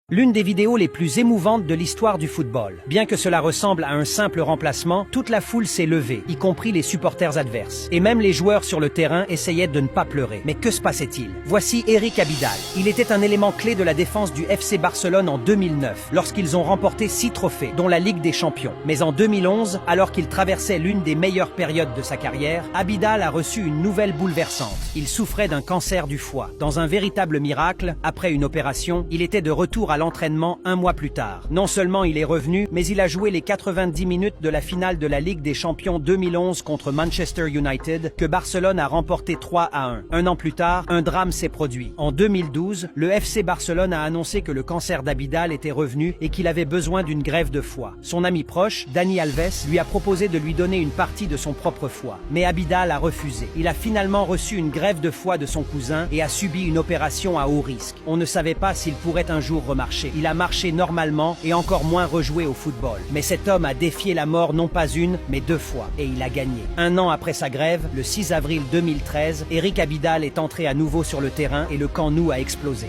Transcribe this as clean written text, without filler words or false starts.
L'une des vidéos les plus émouvantes de l'histoire du football. Bien que cela ressemble à un simple remplacement, toute la foule s'est levée, y compris les supporters adverses. Et même les joueurs sur le terrain essayaient de ne pas pleurer. Mais que se passait-il? Voici Eric Abidal. Il était un élément clé de la défense du FC Barcelone en 2009, lorsqu'ils ont remporté 6 trophées, dont la Ligue des Champions. Mais en 2011, alors qu'il traversait l'une des meilleures périodes de sa carrière, Abidal a reçu une nouvelle bouleversante. Il souffrait d'un cancer du foie. Dans un véritable miracle, après une opération, il était de retour à l'entraînement un mois plus tard. Non seulement il est revenu, mais il a joué les 90 minutes de la finale de la Ligue des Champions 2011 contre Manchester United, que Barcelone a remporté 3-1. Un an plus tard, un drame s'est produit. En 2012, le FC Barcelone a annoncé que le cancer d'Abidal était revenu et qu'il avait besoin d'une greffe de foie. Son ami proche, Dani Alves, lui a proposé de lui donner une partie de son propre foie. Mais Abidal a refusé. Il a finalement reçu une greffe de foie de son cousin et a subi une opération à haut risque. On ne savait pas s'il pourrait un jour remarcher. Il a marché normalement et encore moins rejoué au football. Mais cet homme a défié la mort non pas une, mais 2 fois. Et il a gagné. Un an après sa grève, le 6 avril 2013, Eric Abidal est entré à nouveau sur le terrain et le Camp Nou a explosé.